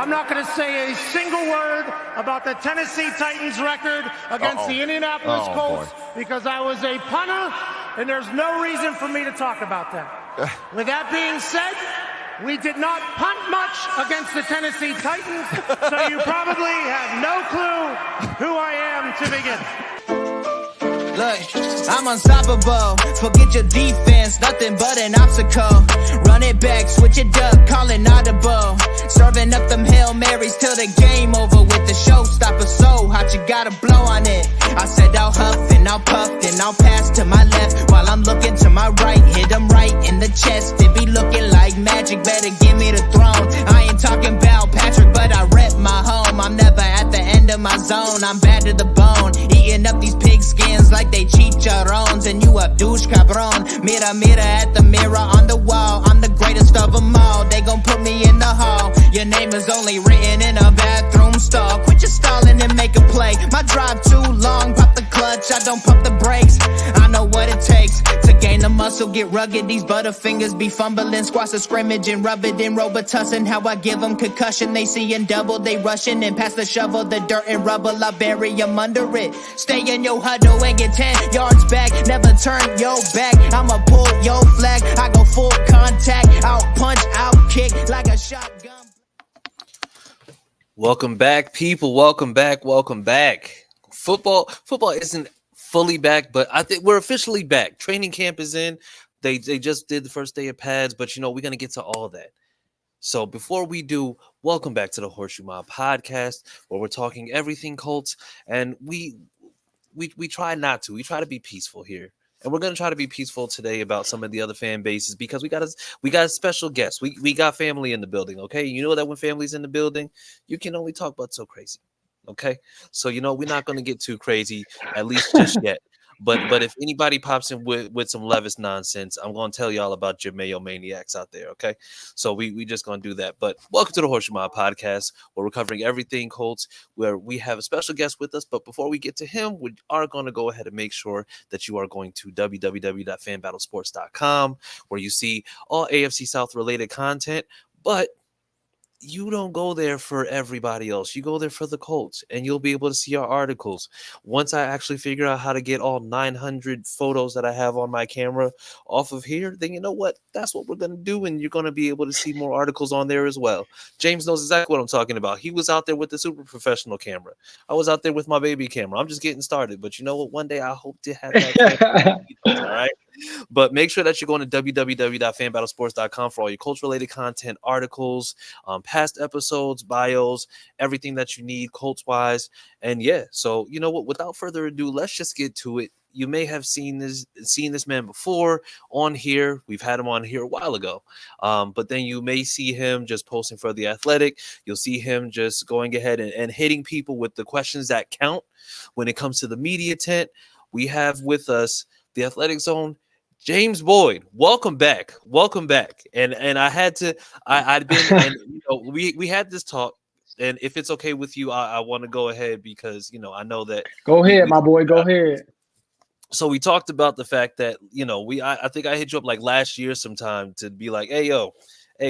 I'm not going to say a single word about the Tennessee Titans record against the Indianapolis Colts because I was a punter, and there's no reason for me to talk about that. With that being said, we did not punt much against the Tennessee Titans, so you probably have no clue who I am to begin. Look, I'm unstoppable. Forget your defense, nothing but an obstacle. Run it back, switch it up, call it audible. Serving up them Hail Marys till the game over with the showstopper. So hot, you gotta blow on it. I said I'll huff and I'll puff and I'll pass to my left while I'm looking to my right. Hit him right in the chest. It be looking like magic. Better give me the throne. I ain't talking about Patrick, but I rep my home. I'm never at the end of my zone. I'm bad to the bone. Eating up these pig skins like they chicharrones. And you a douche cabron. Mira, mira at the mirror on the wall. I'm the greatest of them all. They gon' put me in the hall. Your name is only written in a bathroom stall. Quit your stalling and make a play. My drive too long. Pop the clutch, I don't pump the brakes. I know what it takes to gain the muscle, get rugged. These butterfingers be fumbling, squash a scrimmage and rub it in Robitussin. How I give them concussion, they seeing double, they rushing and pass the shovel, the dirt and rubble, I bury them under it. Stay in your huddle and get 10 yards back, never turn your back. I'ma pull your flag, I go full contact, out punch, out kick like a shotgun. Welcome back, people. Welcome back. Football isn't fully back, but I think we're officially back. Training camp is in. They just did the first day of pads, but we're gonna get to all that. So before we do, welcome back to the HorseShoe Mob podcast, where we're talking everything Colts, and we try not to. We try to be peaceful here, and we're gonna try to be peaceful today about some of the other fan bases because we got a special guest. We got family in the building. Okay, you know that when family's in the building, you can only talk about so crazy. Okay, so we're not going to get too crazy, at least just yet. But if anybody pops in with some Levis nonsense, I'm going to tell y'all about your Mayo maniacs out there. Okay, so we just going to do that. But welcome to the HorseShoe Mob podcast, where we're covering everything Colts, where we have a special guest with us. But before we get to him, we are going to go ahead and make sure that you are going to www.fanbattlesports.com, where you see all AFC South related content. But you don't go there for everybody else. You go there for the Colts, and you'll be able to see our articles. Once I actually figure out how to get all 900 photos that I have on my camera off of here, then you know what? That's what we're going to do, and you're going to be able to see more articles on there as well. James knows exactly what I'm talking about. He was out there with the super professional camera. I was out there with my baby camera. I'm just getting started, but you know what? One day I hope to have that. All right? But make sure that you're going to www.fanbattlesports.com for all your Colts-related content, articles, past episodes, bios, everything that you need Colts-wise. And yeah, so you know what? Without further ado, let's just get to it. You may have seen this man before on here. We've had him on here a while ago. But then you may see him just posting for The Athletic. You'll see him just going ahead and hitting people with the questions that count when it comes to the media tent. We have with us The Athletic Zone, James Boyd. Welcome back. And I'd been, and we had this talk, and if it's okay with you, I want to go ahead because I know that. Go ahead, my boy. Go ahead. So we talked about the fact that I think I hit you up like last year sometime to be like, hey,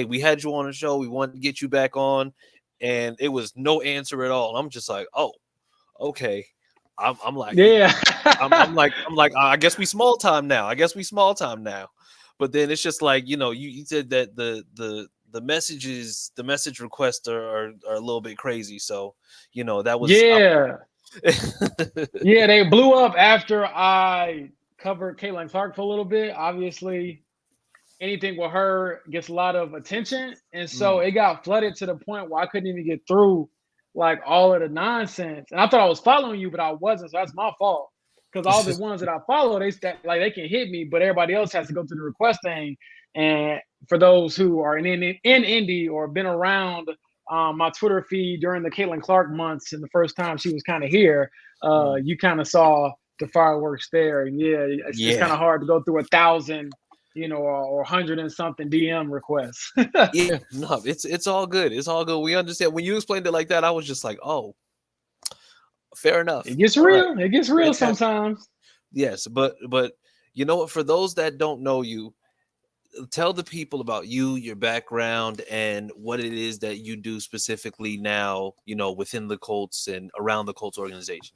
we had you on the show. We wanted to get you back on, and it was no answer at all. I'm just like, oh, okay. I'm like, yeah. I'm like, I guess we small time now. But then it's just like, you said that the message requests are a little bit crazy. So, that was yeah. Yeah, they blew up after I covered Caitlin Clark for a little bit. Obviously, anything with her gets a lot of attention. And so it got flooded to the point where I couldn't even get through like all of the nonsense. And I thought I was following you, but I wasn't. So that's my fault. Because all the ones that I follow, they can hit me, but everybody else has to go through the request thing. And for those who are in Indy or been around my Twitter feed during the Caitlin Clark months and the first time she was kind of here, you kind of saw the fireworks there. And it's kind of hard to go through 1,000 or 100 and something DM requests. Yeah, no, it's all good. It's all good. We understand. When you explained it like that, I was just like, oh, fair enough. It gets real. Right. It gets real sometimes. Yes, but you know what? For those that don't know you, tell the people about you, your background, and what it is that you do specifically now, within the Colts and around the Colts organization.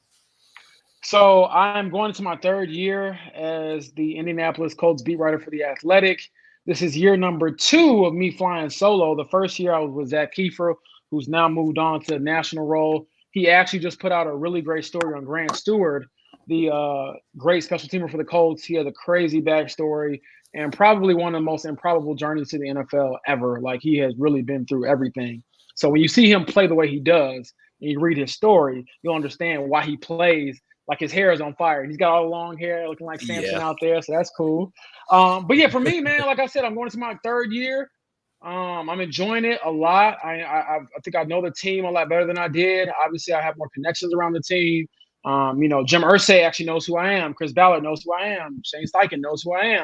So I'm going into my third year as the Indianapolis Colts beat writer for The Athletic. This is year number 2 of me flying solo. The first year I was with Zach Kiefer, who's now moved on to the national role. He actually just put out a really great story on Grant Stewart, the great special teamer for the Colts. He has a crazy backstory and probably one of the most improbable journeys to the NFL ever. Like, he has really been through everything. So when you see him play the way he does, and you read his story, you'll understand why he plays like his hair is on fire. He's got all the long hair looking like Samson out there. So that's cool. But yeah, for me, man, like I said, I'm going into my third year. I'm enjoying it a lot. I think I know the team a lot better than I did. Obviously, I have more connections around the team. Jim Irsay actually knows who I am. Chris Ballard knows who I am. Shane Steichen knows who I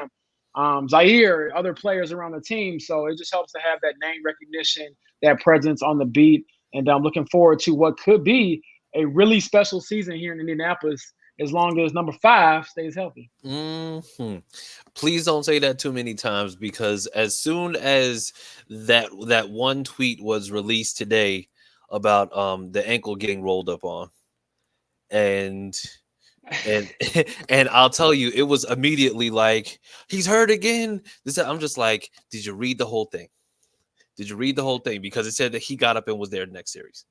am. Zaire, other players around the team. So it just helps to have that name recognition, that presence on the beat. And I'm looking forward to what could be a really special season here in Indianapolis, as long as number 5 stays healthy. Mm-hmm. Please don't say that too many times, because as soon as that one tweet was released today about the ankle getting rolled up on, and and I'll tell you, it was immediately like, he's hurt again. I'm just like, did you read the whole thing? Did you read the whole thing? Because it said that he got up and was there next series.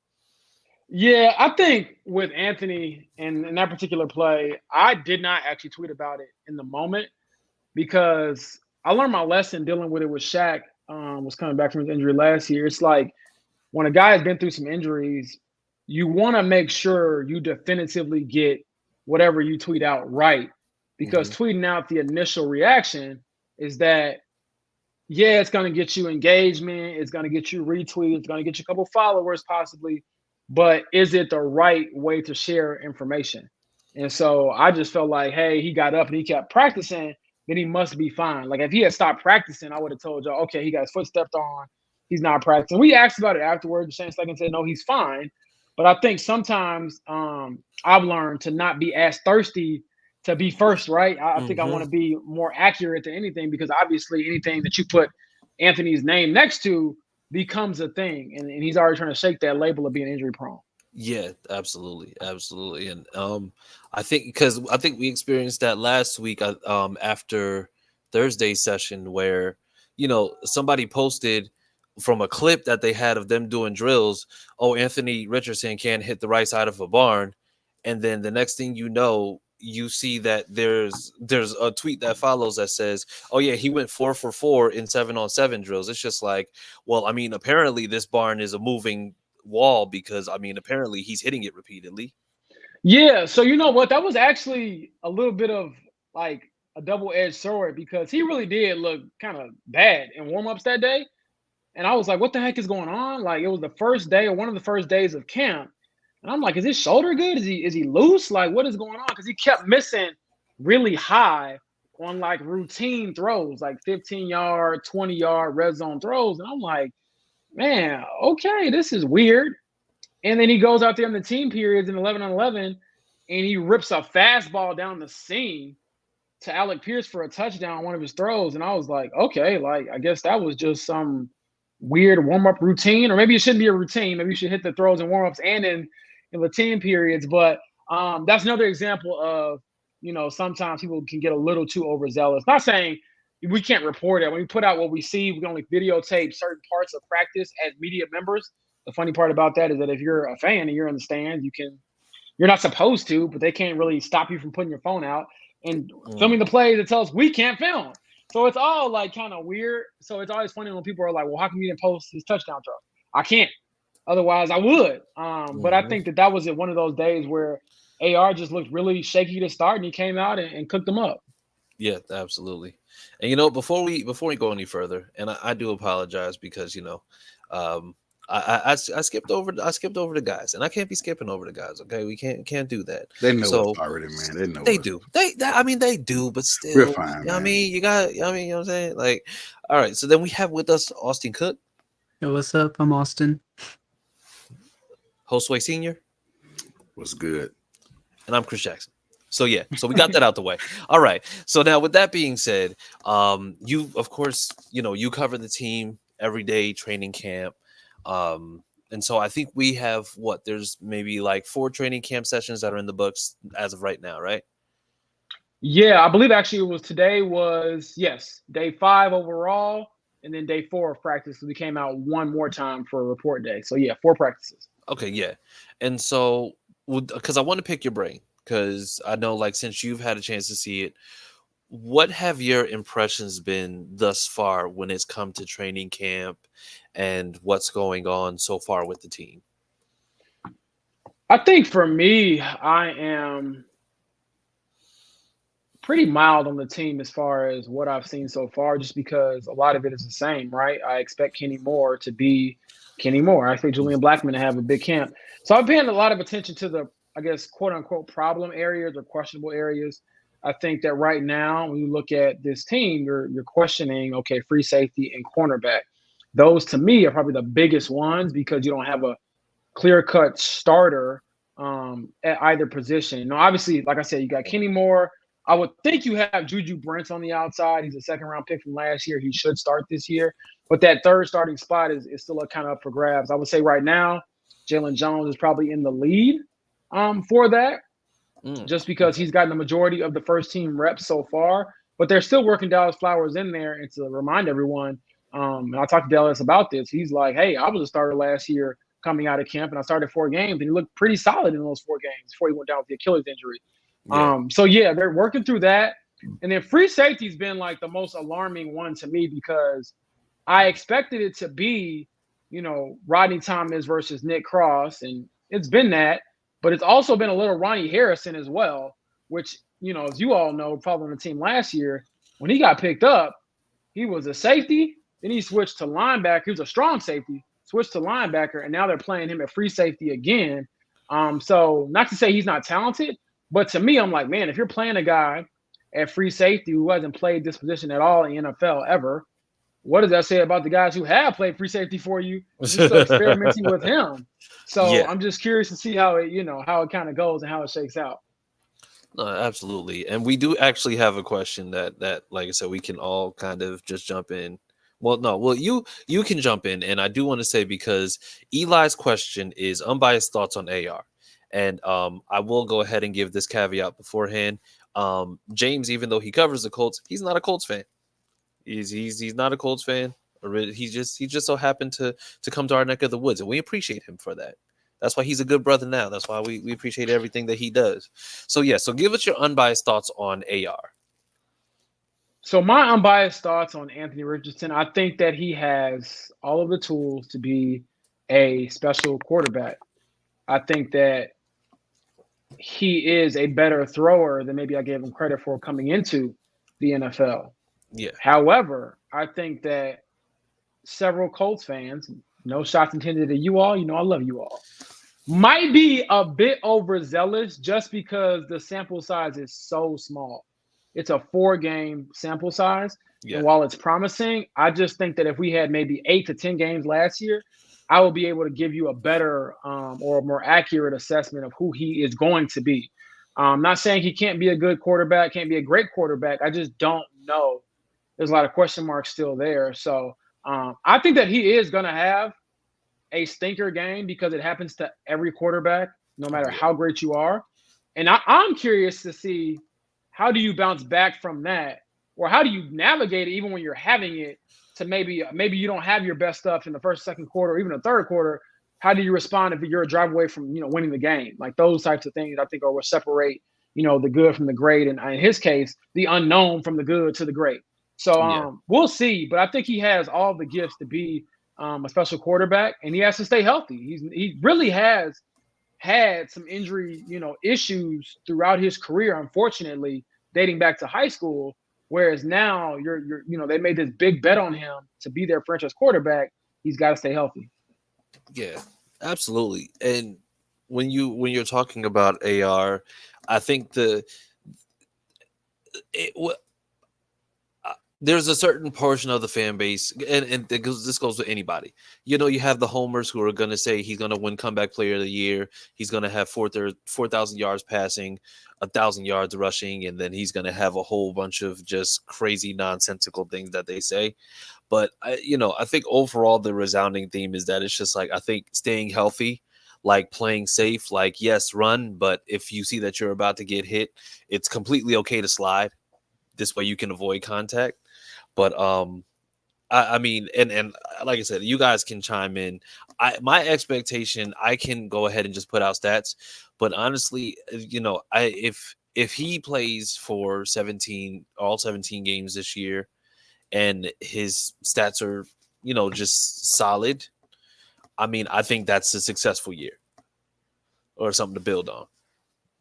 Yeah, I think with Anthony and in that particular play, I did not actually tweet about it in the moment, because I learned my lesson dealing with it with Shaq. Was coming back from his injury last year. It's like, when a guy has been through some injuries, you want to make sure you definitively get whatever you tweet out right, because tweeting out the initial reaction is that, yeah, it's going to get you engagement, it's going to get you retweets, it's going to get you a couple followers possibly, but is it the right way to share information? And so I just felt like, hey, he got up and he kept practicing, then he must be fine. Like, if he had stopped practicing, I would have told y'all, okay, he got his foot stepped on, he's not practicing. We asked about it afterwards. Shane Steichen said, no, he's fine. But I think sometimes I've learned to not be as thirsty to be first, right? I think I want to be more accurate to anything, because obviously anything that you put Anthony's name next to becomes a thing, and he's already trying to shake that label of being injury prone. Yeah, absolutely. And I think we experienced that last week after Thursday's session, where somebody posted from a clip that they had of them doing drills, oh, Anthony Richardson can't hit the right side of a barn, and then the next thing you know, you see that there's a tweet that follows that says, oh yeah, he went 4 for 4 in 7-on-7 drills. It's just like, well, I mean, apparently this barn is a moving wall, because I mean, apparently he's hitting it repeatedly. Yeah, so you know what, that was actually a little bit of like a double-edged sword, because he really did look kind of bad in warm-ups that day, and I was like, what the heck is going on? Like, it was the first day, or one of the first days of camp, and I'm like, is his shoulder good? Is he loose? Like, what is going on? Because he kept missing really high on like routine throws, like 15-yard, 20-yard red zone throws, and I'm like, man, okay, this is weird. And then he goes out there in the team periods in 11-on-11, and he rips a fastball down the seam to Alec Pierce for a touchdown on one of his throws. And I was like, okay, like, I guess that was just some weird warm-up routine, or maybe it shouldn't be a routine. Maybe you should hit the throws in warm-ups and in the team periods. But that's another example of, sometimes people can get a little too overzealous. Not saying we can't report it. When we put out what we see, we can only videotape certain parts of practice as media members. The funny part about that is that if you're a fan and you're in the stands, you're not supposed to, but they can't really stop you from putting your phone out and filming the plays that tell us we can't film. So it's all like kind of weird. So it's always funny when people are like, well, how come you didn't post his touchdown throw? I can't. Otherwise I would. But I think that was one of those days where AR just looked really shaky to start, and he came out and cooked them up. Yeah, absolutely. And before we go any further, and I do apologize, because I skipped over the guys, and I can't be skipping over the guys. Okay, we can't do that. They know it already, man. They know they do. They do, but still, we're fine. I mean, you know what I'm saying? Like, all right. So then we have with us Austin Cook. Yo, what's up? I'm Austin. Josue Senior. What's good? And I'm Chris Jackson. So yeah, so we got that out the way. All right. So now with that being said, you of course, you cover the team every day, training camp. And so I think we have there's maybe like 4 training camp sessions that are in the books as of right now, right? Yeah, I believe actually today was, yes, day 5 overall, and then day 4 of practice. We came out one more time for a report day. So yeah, 4 practices. Okay, yeah. And so because I want to pick your brain, because I know, like, since you've had a chance to see it, what have your impressions been thus far when it's come to training camp and what's going on so far with the team? I think for me, I am pretty mild on the team as far as what I've seen so far, just because a lot of it is the same, right? I expect Kenny Moore to be Kenny Moore. I expect Julian Blackman to have a big camp. So I've paying a lot of attention to the, I guess, quote unquote, problem areas or questionable areas. I think that right now, when you look at this team, you're questioning, okay, free safety and cornerback. Those to me are probably the biggest ones because you don't have a clear-cut starter at either position. Now, obviously, like I said, you got Kenny Moore. I would think you have Juju Brents on the outside. He's a second-round pick from last year. He should start this year. But that third starting spot is still kind of up for grabs. I would say right now, Jalen Jones is probably in the lead for that, just because he's gotten the majority of the first-team reps so far. But they're still working Dallas Flowers in there. And to remind everyone, and I talked to Dallas about this, he's like, hey, I was a starter last year coming out of camp, and I started 4 games, and he looked pretty solid in those 4 games before he went down with the Achilles injury. Yeah. So yeah, they're working through that. And then free safety's been like the most alarming one to me because I expected it to be, Rodney Thomas versus Nick Cross, and it's been that, but it's also been a little Ronnie Harrison as well, which, as you all know, probably on the team last year, when he got picked up, he was a safety, then he switched to linebacker. He was a strong safety, switched to linebacker, and now they're playing him at free safety again. So not to say he's not talented, but to me, I'm like, man, if you're playing a guy at free safety who hasn't played this position at all in the NFL ever, what does that say about the guys who have played free safety for you? You're still experimenting with him. So Yeah. I'm just curious to see how it, how it kind of goes and how it shakes out. No, absolutely. And we do actually have a question that like I said, we can all kind of just jump in. Well, you can jump in, and I do want to say, because Eli's question is unbiased thoughts on AR. And I will go ahead and give this caveat beforehand. James, even though he covers the Colts, he's not a Colts fan. He's not a Colts fan. He just so happened to come to our neck of the woods, and we appreciate him for that. That's why he's a good brother now. That's why we appreciate everything that he does. So yeah, so give us your unbiased thoughts on AR. So my unbiased thoughts on Anthony Richardson, I think that he has all of the tools to be a special quarterback. I think that he is a better thrower than maybe I gave him credit for coming into the NFL. Yeah. However, I think that several Colts fans, no shots intended at you all, I love you all, might be a bit overzealous just because the sample size is so small. It's a 4-game sample size. Yeah. And while it's promising, I just think that if we had maybe 8 to 10 games last year, I will be able to give you a better or a more accurate assessment of who he is going to be. I'm not saying he can't be a good quarterback, can't be a great quarterback. I just don't know. There's a lot of question marks still there. So I think that he is going to have a stinker game because it happens to every quarterback, no matter how great you are. And I'm curious to see, how do you bounce back from that? Or how do you navigate it even when you're having it to maybe you don't have your best stuff in the first, second quarter, or even the third quarter? How do you respond if you're a drive away from, winning the game? Like those types of things I think are what separate, the good from the great. And in his case, the unknown from the good to the great. So we'll see. But I think he has all the gifts to be a special quarterback, and he has to stay healthy. He really has had some injury, issues throughout his career, unfortunately, dating back to high school. Whereas now they made this big bet on him to be their franchise quarterback. He's got to stay healthy. Yeah, absolutely. And when you're talking about AR, I think there's a certain portion of the fan base, and this goes with anybody. You know, you have the homers who are going to say he's going to win comeback player of the year. He's going to have 4,000 yards passing, 1,000 yards rushing, and then he's going to have a whole bunch of just crazy nonsensical things that they say. But I think overall the resounding theme is that it's just like, I think staying healthy, like playing safe, like yes, run, but if you see that you're about to get hit, it's completely okay to slide. This way you can avoid contact. But I mean, and like I said, you guys can chime in. My expectation, I can go ahead and just put out stats, but honestly, if he plays for all 17 games this year, and his stats are just solid, I mean, I think that's a successful year or something to build on.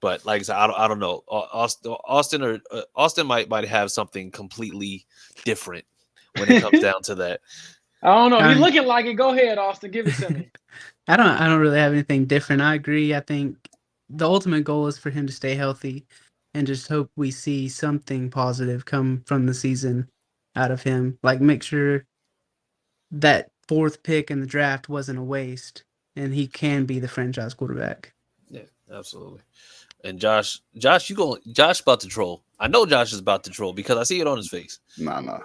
But like I said, I don't know. Austin might have something completely different when it comes down to that. I don't know. He's looking like it. Go ahead, Austin. Give it to me. I don't really have anything different. I agree. I think the ultimate goal is for him to stay healthy, and just hope we see something positive come from the season out of him. Like, make sure that 4th pick in the draft wasn't a waste, and he can be the franchise quarterback. Yeah, absolutely. And Josh about to troll. I know Josh is about to troll because I see it on his face. Nah.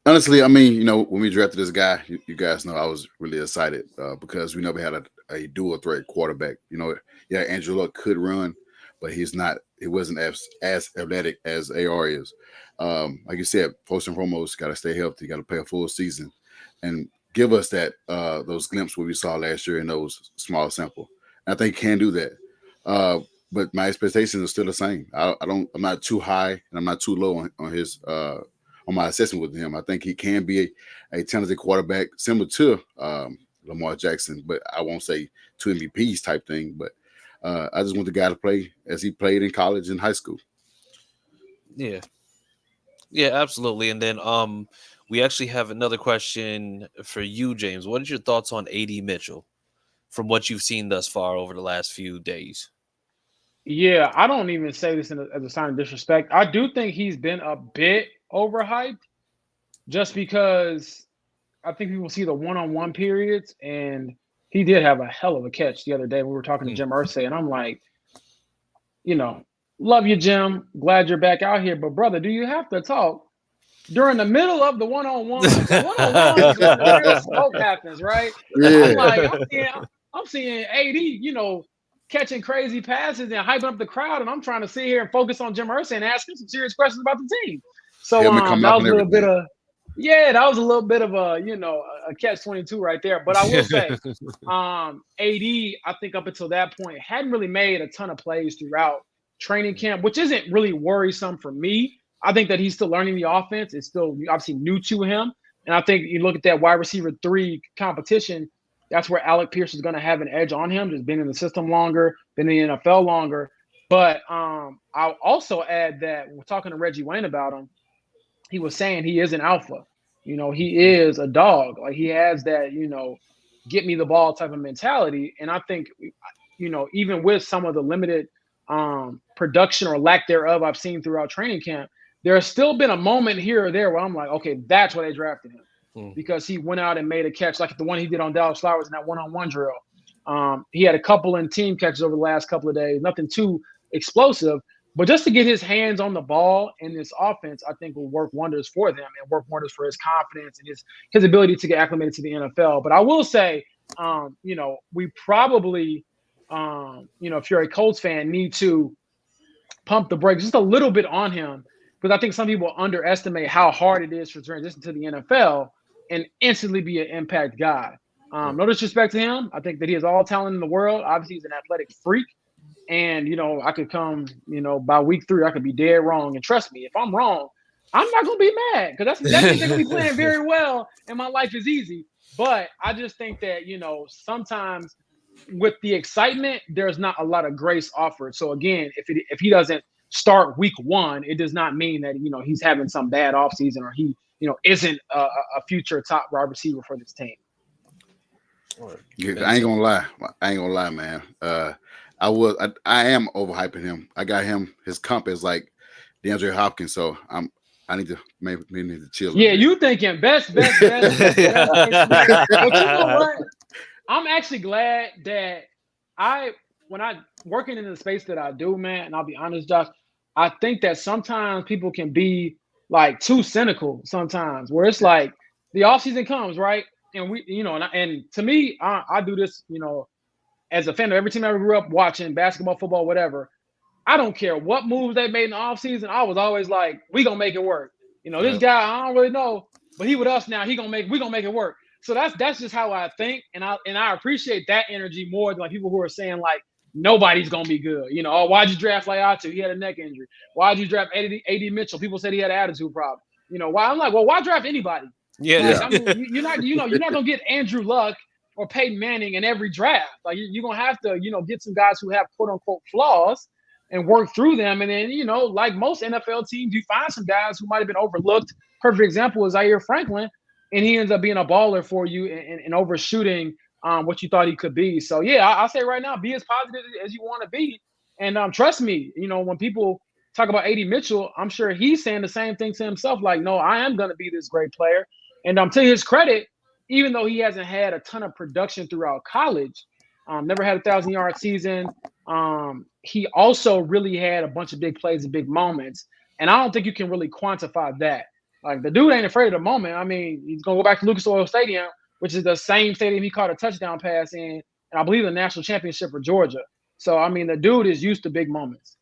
Honestly, I mean, when we drafted this guy, you guys know I was really excited because we never had a dual threat quarterback. Andrew Luck could run, but he wasn't as athletic as AR is. Like you said, first and foremost, got to stay healthy, got to play a full season, and give us that those glimpses what we saw last year in those small sample. And I think he can do that. But my expectations are still the same. I'm not too high and I'm not too low on his on my assessment with him. I think he can be a talented quarterback similar to Lamar Jackson, but I won't say 2 MVPs type thing. But I just want the guy to play as he played in college and high school. Yeah, absolutely. And then we actually have another question for you, James. What are your thoughts on AD Mitchell from what you've seen thus far over the last few days? Yeah, I don't even say this as a sign of disrespect. I do think he's been a bit overhyped just because I think people see the one-on-one periods, and he did have a hell of a catch the other day. We were talking to Jim Irsay, and I'm like, love you, Jim. Glad you're back out here. But, brother, do you have to talk during the middle of the one-on-one? The one-on-one is when the real smoke happens, right? Yeah. I'm seeing AD, catching crazy passes and hyping up the crowd, and I'm trying to sit here and focus on Jim Irsay and ask him some serious questions about the team. So that was a little bit of a catch-22 right there. But I will say, AD, I think up until that point, hadn't really made a ton of plays throughout training camp, which isn't really worrisome for me. I think that he's still learning the offense. It's still obviously new to him. And I think you look at that wide receiver 3 competition, that's where Alec Pierce is going to have an edge on him, just been in the system longer, been in the NFL longer. But I'll also add that we're talking to Reggie Wayne about him. He was saying he is an alpha. He is a dog. Like, he has that, get me the ball type of mentality. And I think, even with some of the limited production or lack thereof I've seen throughout training camp, there has still been a moment here or there where I'm like, okay, that's why they drafted him. Because he went out and made a catch like the one he did on Dallas Flowers in that one-on-one drill. He had a couple in team catches over the last couple of days, nothing too explosive, but just to get his hands on the ball in this offense, I think will work wonders for them and work wonders for his confidence and his ability to get acclimated to the NFL. But I will say, we probably, if you're a Colts fan, need to pump the brakes just a little bit on him, because I think some people underestimate how hard it is for transition to the NFL and instantly be an impact guy. No disrespect to him. I think that he has all talent in the world. Obviously, he's an athletic freak. And, I could come, by week 3, I could be dead wrong. And trust me, if I'm wrong, I'm not going to be mad, because that means they're going to be playing very well and my life is easy. But I just think that, sometimes with the excitement, there's not a lot of grace offered. So, again, if he doesn't start week 1, it does not mean that, he's having some bad offseason or he, isn't a future top wide receiver for this team. Yeah, I ain't gonna lie, man. I am overhyping him. I got him. His comp is like DeAndre Hopkins, so I need to maybe need to chill. Yeah, you thinking best. But you know what? I'm actually glad that when I working in the space that I do, man, and I'll be honest, Josh, I think that sometimes people can be like too cynical sometimes, where it's like the offseason comes, right? And we, and to me, I do this, as a fan of every team I ever grew up watching, basketball, football, whatever. I don't care what moves they made in the offseason. I was always like, we gonna make it work. This guy, I don't really know, but he with us now, we gonna make it work. So that's just how I think, and I appreciate that energy more than like people who are saying like nobody's gonna be good. Oh, why'd you draft Layatu? He had a neck injury. Why'd you draft AD Mitchell? People said he had an attitude problem. Why? I'm like, well, why draft anybody? Yeah. I mean, you're not gonna get Andrew Luck or Peyton Manning in every draft. Like you're gonna have to, get some guys who have quote unquote flaws and work through them. And then, like most NFL teams, you find some guys who might have been overlooked. Perfect example is Zaire Franklin, and he ends up being a baller for you and overshooting what you thought he could be. So, yeah, I'll say right now, be as positive as you want to be. And trust me, when people talk about AD Mitchell, I'm sure he's saying the same thing to himself, like, no, I am going to be this great player. And to his credit, even though he hasn't had a ton of production throughout college, never had a 1,000-yard season, he also really had a bunch of big plays and big moments. And I don't think you can really quantify that. Like, the dude ain't afraid of the moment. I mean, he's going to go back to Lucas Oil Stadium, which is the same stadium he caught a touchdown pass in, and I believe the national championship for Georgia. So, I mean, the dude is used to big moments.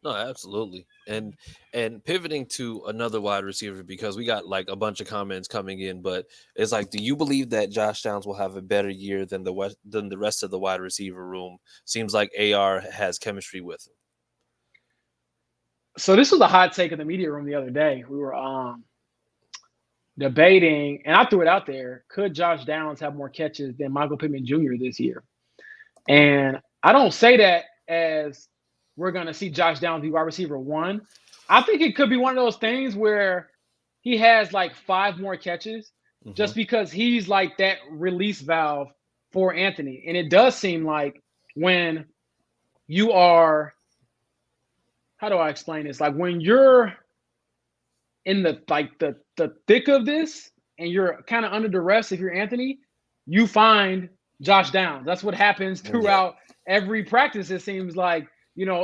No, absolutely. And pivoting to another wide receiver, because we got like a bunch of comments coming in, but it's like, do you believe that Josh Downs will have a better year than the rest of the wide receiver room? Seems like AR has chemistry with him. So this was a hot take in the media room the other day. We were debating, and I threw it out there, could Josh Downs have more catches than Michael Pittman Jr. this year? And I don't say that as we're going to see Josh Downs be wide receiver 1. I think it could be one of those things where he has like 5 more catches just because he's like that release valve for Anthony. And it does seem like when you are, how do I explain this? Like when you're in the thick of this and you're kind of under duress, if you're Anthony, you find Josh Downs. That's what happens throughout every practice. It seems like,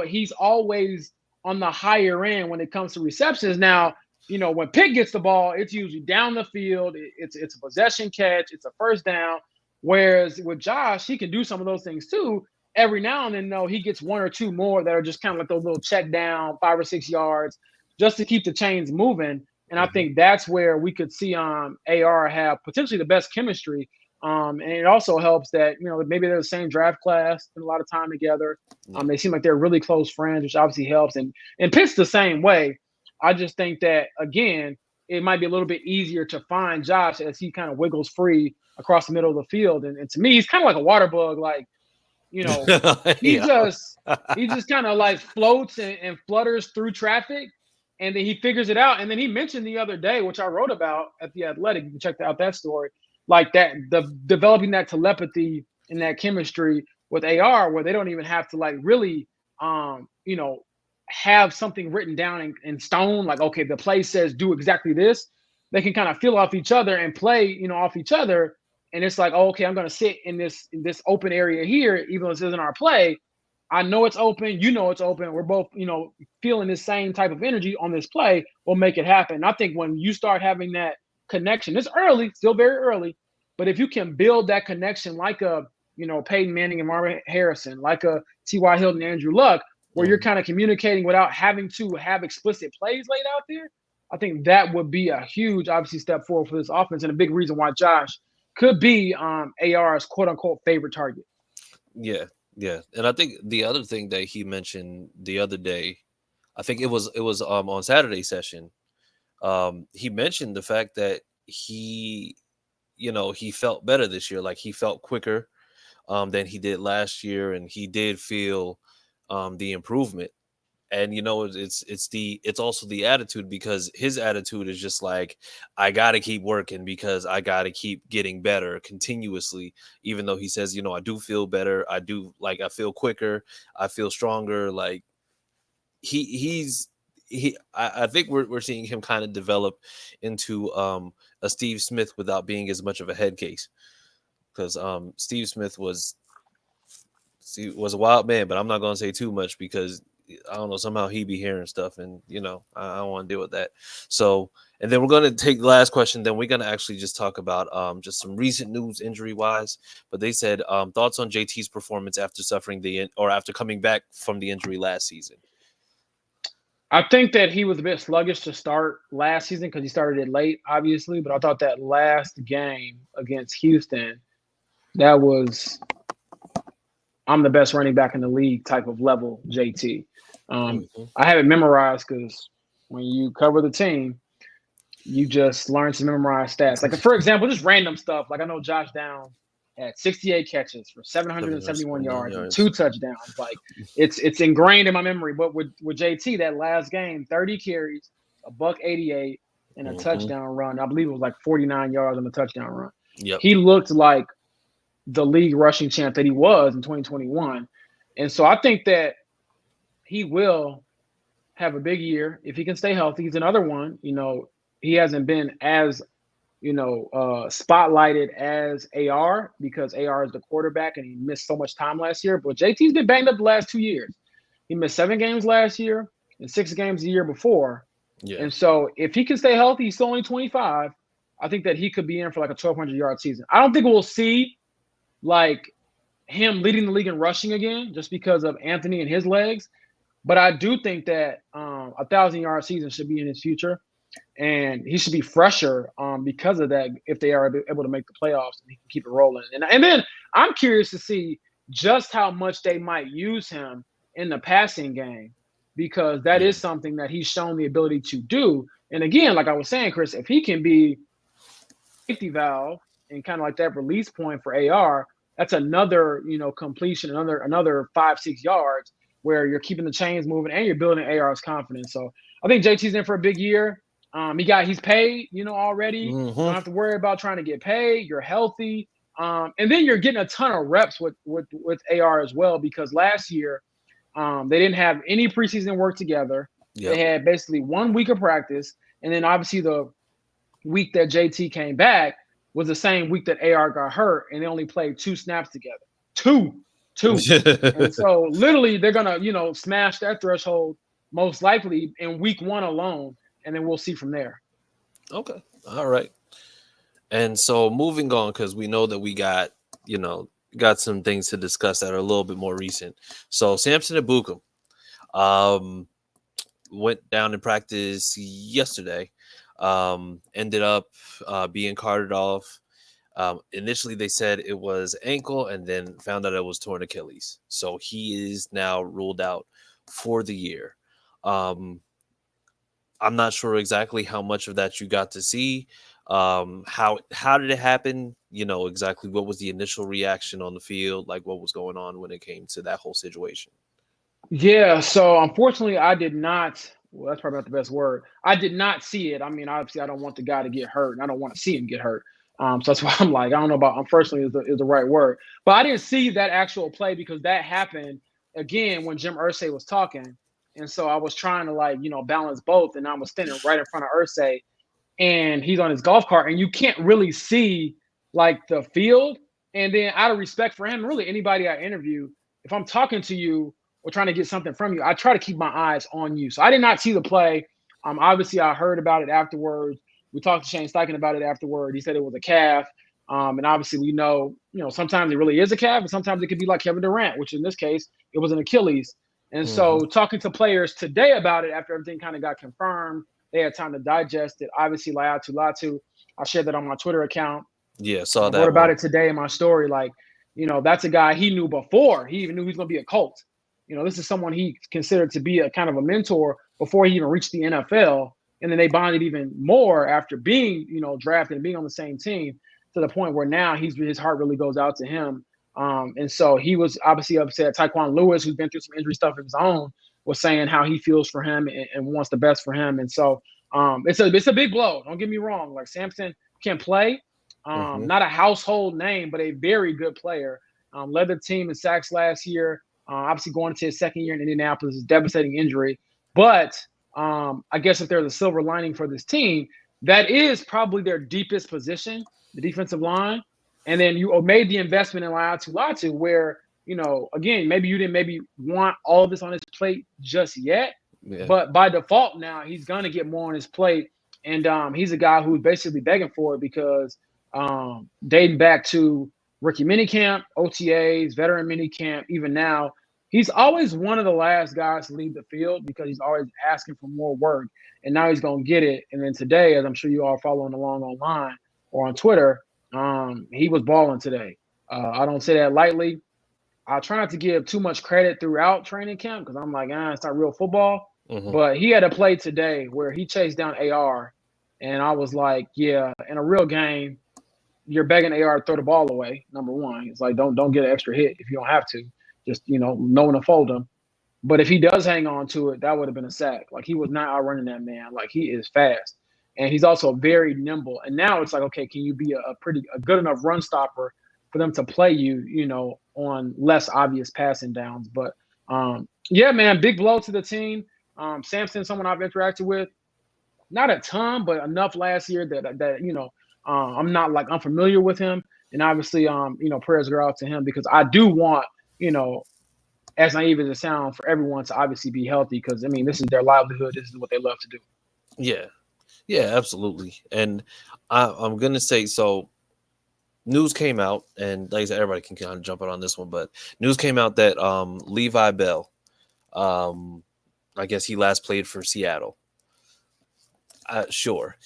he's always on the higher end when it comes to receptions. Now, when Pitt gets the ball, it's usually down the field. It's a possession catch. It's a first down. Whereas with Josh, he can do some of those things too. Every now and then, though, he gets 1 or 2 more that are just kind of like those little check down, 5 or 6 yards, just to keep the chains moving. And I think that's where we could see AR have potentially the best chemistry. And it also helps that, maybe they're the same draft class, spend a lot of time together. They seem like they're really close friends, which obviously helps. And Pitt's the same way. I just think that, again, it might be a little bit easier to find Josh as he kind of wiggles free across the middle of the field. And to me, he's kind of like a water bug. Like, he just kind of like floats and flutters through traffic. And then he figures it out. And then he mentioned the other day, which I wrote about at The Athletic, you can check out that story, like that, developing that telepathy and that chemistry with AR, where they don't even have to like really, have something written down in stone. Like, okay, the play says do exactly this. They can kind of feel off each other and play, off each other. And it's like, oh, okay, I'm going to sit in this open area here, even though this isn't our play. I know it's open. It's open. We're both, feeling the same type of energy on this play. We'll make it happen. And I think when you start having that connection, it's early, still very early, but if you can build that connection like a, Peyton Manning and Marvin Harrison, like a T.Y. Hilton and Andrew Luck, where you're kind of communicating without having to have explicit plays laid out there, I think that would be a huge, obviously, step forward for this offense and a big reason why Josh could be AR's quote-unquote favorite target. Yeah. Yeah, and I think the other thing that he mentioned the other day, I think it was on Saturday session. He mentioned the fact that he felt better this year, like he felt quicker than he did last year, and he did feel the improvement. And it's also the attitude, because his attitude is just like, I got to keep working because I got to keep getting better continuously, even though he says, I do feel better. I feel quicker. I feel stronger. Like he's I think we're seeing him kind of develop into a Steve Smith without being as much of a head case, because Steve Smith was a wild man, but I'm not gonna say too much because I don't know, somehow he be hearing stuff, and I don't want to deal with that. So, and then we're gonna take the last question. Then we're gonna actually just talk about just some recent news injury wise. But they said thoughts on JT's performance after after coming back from the injury last season. I think that he was a bit sluggish to start last season because he started it late, obviously. But I thought that last game against Houston, that was I'm the best running back in the league type of level, JT. I have it memorized because when you cover the team, you just learn to memorize stats. Like, for example, just random stuff. Like, I know Josh Downs had 68 catches for 771 yards and 2 touchdowns. Like, it's ingrained in my memory. But with JT, that last game, 30 carries, $188, and a touchdown run. I believe it was like 49 yards on the touchdown run. Yep. He looked like the league rushing champ that he was in 2021. And so I think that he will have a big year if he can stay healthy. He's another one, he hasn't been as, spotlighted as AR because AR is the quarterback and he missed so much time last year. But JT's been banged up the last 2 years. He missed 7 games last year and 6 games the year before. Yeah. And so if he can stay healthy, he's still only 25. I think that he could be in for like a 1,200-yard season. I don't think we'll see like him leading the league in rushing again just because of Anthony and his legs. But I do think that 1,000-yard season should be in his future. And he should be fresher because of that if they are able to make the playoffs and he can keep it rolling. And then I'm curious to see just how much they might use him in the passing game because that is something that he's shown the ability to do. And again, like I was saying, Chris, if he can be safety valve and kind of like that release point for AR, that's another, completion, another 5-6 yards where you're keeping the chains moving and you're building AR's confidence. So I think JT's in for a big year. He's paid, already. Don't have to worry about trying to get paid. You're healthy. And then you're getting a ton of reps with AR as well, because last year they didn't have any preseason work together. Yep. They had basically 1 week of practice. And then obviously the week that JT came back was the same week that AR got hurt, and they only played 2 snaps together. Two. And so literally they're going to, smash that threshold most likely in week 1 alone. And then we'll see from there. Okay. All right. And so moving on, because we know that we got some things to discuss that are a little bit more recent. So Samson Ebukam went down in practice yesterday, ended up being carted off. Initially, they said it was ankle and then found out it was torn Achilles. So he is now ruled out for the year. I'm not sure exactly how much of that you got to see. How did it happen? Exactly what was the initial reaction on the field? Like what was going on when it came to that whole situation? Yeah. So unfortunately, I did not. Well, that's probably not the best word. I did not see it. I mean, obviously, I don't want the guy to get hurt, and I don't want to see him get hurt. So that's why I'm like, I don't know about unfortunately is the right word. But I didn't see that actual play because that happened again when Jim Irsay was talking. And so I was trying to balance both, and I was standing right in front of Irsay, and he's on his golf cart, and you can't really see the field. And then out of respect for him, really anybody I interview, if I'm talking to you or trying to get something from you, I try to keep my eyes on you. So I did not see the play. Obviously I heard about it afterwards. We talked to Shane Steichen about it afterward. He said it was a calf. And obviously we know, sometimes it really is a calf, and sometimes it could be like Kevin Durant, which in this case, it was an Achilles. And so talking to players today about it after everything kind of got confirmed, they had time to digest it. Obviously, Latu, I shared that on my Twitter account. Yeah, saw that. I wrote about it today in my story. That's a guy he knew before. He even knew he was going to be a Colt. This is someone he considered to be a kind of a mentor before he even reached the NFL. And then they bonded even more after being, drafted and being on the same team to the point where now his heart really goes out to him. And so he was obviously upset. Tyquan Lewis, who's been through some injury stuff of his own, was saying how he feels for him and wants the best for him. And so it's a big blow. Don't get me wrong. Samson can play, not a household name, but a very good player. Led the team in sacks last year. Obviously going into his second year in Indianapolis, is a devastating injury. But I guess if there's a silver lining for this team, that is probably their deepest position, the defensive line. And then you made the investment in Latu, where, again, maybe you didn't want all of this on his plate just yet. Yeah. But by default now, he's going to get more on his plate. And he's a guy who's basically begging for it because dating back to rookie minicamp, OTAs, veteran minicamp, even now, he's always one of the last guys to leave the field because he's always asking for more work. And now he's going to get it. And then today, as I'm sure you all are following along online or on Twitter, he was balling today. I don't say that lightly. I try not to give too much credit throughout training camp because I'm like, it's not real football. Mm-hmm. But he had a play today where he chased down AR. And I was like, yeah, in a real game, you're begging AR to throw the ball away, number one. It's like, don't get an extra hit if you don't have to. Just, know when to fold him. But if he does hang on to it, that would have been a sack. Like, he was not outrunning that man. Like, he is fast. And he's also very nimble. And now it's like, okay, can you be a good enough run stopper for them to play you, on less obvious passing downs? But, yeah, man, big blow to the team. Sampson, someone I've interacted with, not a ton, but enough last year that I'm not like unfamiliar with him. And obviously, prayers go out to him because I do want, as naive as it sounds, for everyone to obviously be healthy because, this is their livelihood. This is what they love to do. Yeah. Yeah, absolutely. And I'm going to say, so news came out, and like I said, everybody can kind of jump on this one, but news came out that Levi Bell, I guess he last played for Seattle. Sure.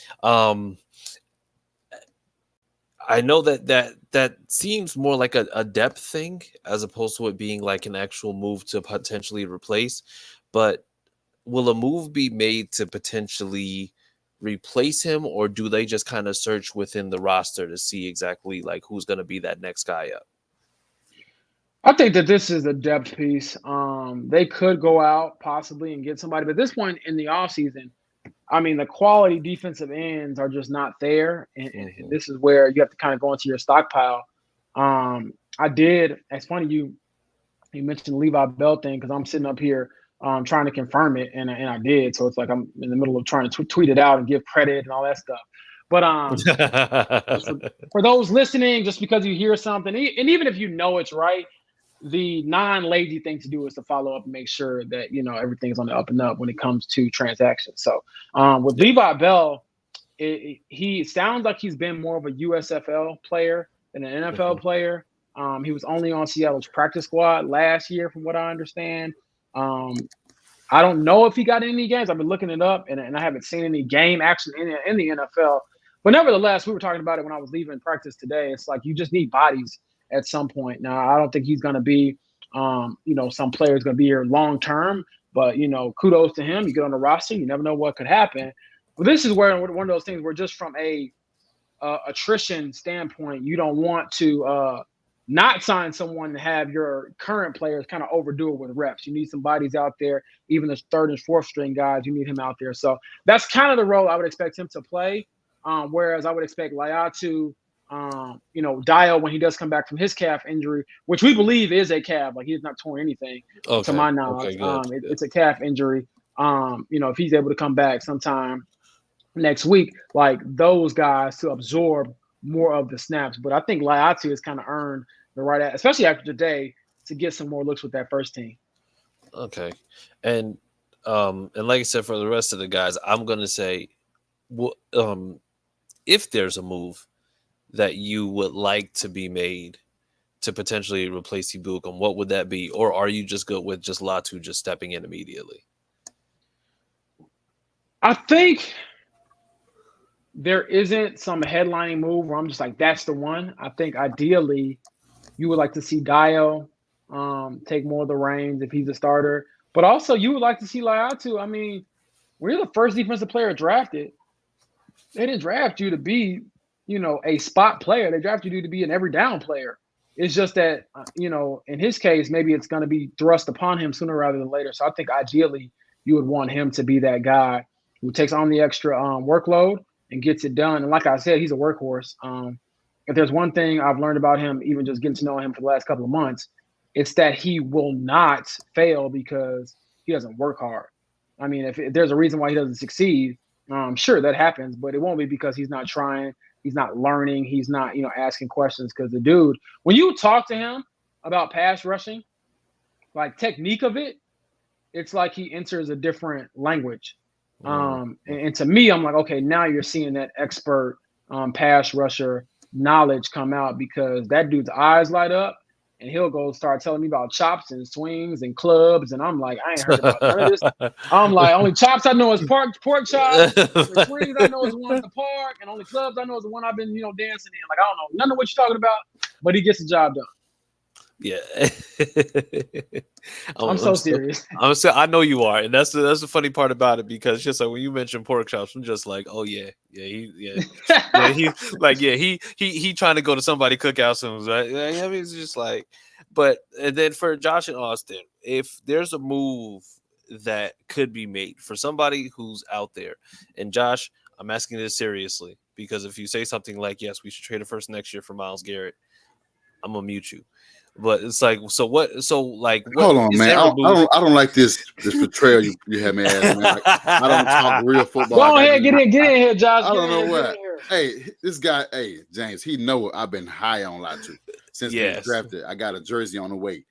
I know that seems more like a depth thing as opposed to it being like an actual move to potentially replace. But will a move be made to potentially replace him, or do they just kind of search within the roster to see exactly like who's going to be that next guy up? I think that this is a depth piece. They could go out possibly and get somebody, but at this point in the offseason, the quality defensive ends are just not there. And this is where you have to kind of go into your stockpile. It's funny you mentioned the Levi Bell thing because I'm sitting up here trying to confirm it, and I did. So it's like I'm in the middle of trying to tweet it out and give credit and all that stuff. But for those listening, just because you hear something, and even if you know it's right, the non-lazy thing to do is to follow up and make sure that, everything's on the up and up when it comes to transactions. So with Levi Bell, he sounds like he's been more of a USFL player than an NFL player. He was only on Seattle's practice squad last year, from what I understand. I don't know if he got any games. I've been looking it up, and I haven't seen any game action in the NFL. But nevertheless, we were talking about it when I was leaving practice today. It's like you just need bodies at some point. Now, I don't think he's going to be, some player's going to be here long term. But, kudos to him. You get on the roster, you never know what could happen. But this is where one of those things where just from a attrition standpoint, you don't want to not sign someone to have your current players kind of overdo it with reps. You need some bodies out there, even the third and fourth string guys, you need him out there. So that's kind of the role I would expect him to play. Whereas I would expect Laiatu, Dio, when he does come back from his calf injury, which we believe is a calf, like he's not torn anything to my knowledge. It's a calf injury. If he's able to come back sometime next week, like those guys to absorb more of the snaps. But I think Laiatu has kind of earned the right, especially after today, to get some more looks with that first team. Okay. And like I said, for the rest of the guys, I'm going to say, if there's a move that you would like to be made to potentially replace Ibukum, what would that be? Or are you just good with just Latu just stepping in immediately? I think there isn't some headlining move where I'm just like, that's the one. I think ideally you would like to see Dio take more of the reins if he's a starter. But also you would like to see Laiatu. When you're the first defensive player drafted, they didn't draft you to be, a spot player. They drafted you to be an every down player. It's just that, in his case, maybe it's going to be thrust upon him sooner rather than later. So I think ideally you would want him to be that guy who takes on the extra workload and gets it done. And like I said, he's a workhorse. If there's one thing I've learned about him, even just getting to know him for the last couple of months, it's that he will not fail because he doesn't work hard. I mean, if there's a reason why he doesn't succeed, sure, that happens, but it won't be because he's not trying, he's not learning, he's not, asking questions. Because the dude, when you talk to him about pass rushing, like technique of it, it's like he enters a different language. And to me, I'm like, okay, now you're seeing that expert pass rusher knowledge come out, because that dude's eyes light up and he'll go start telling me about chops and swings and clubs. And I'm like, I ain't heard about none of this. I'm like, only chops I know is pork chops. The swings I know is the one at the park, and only clubs I know is the one I've been, dancing in. Like, I don't know none of what you're talking about, but he gets the job done. Yeah. I'm so serious. I know you are, and that's the funny part about it, because just like when you mentioned pork chops, I'm just like, oh he like he trying to go to somebody cookout soon, right? I mean, it's just like, but and then for Josh and Austin, if there's a move that could be made for somebody who's out there, and Josh, I'm asking this seriously, because if you say something like, yes, we should trade a first next year for Myles Garrett, I'm gonna mute you. But it's like, so what? So like, what, hold on, man. I don't like this portrayal you have me as, man. Like, I don't talk real football. Go ahead, get in here, Josh. I don't know what. Hey, this guy, James, he know I've been high on Latu since he was drafted. I got a jersey on the way,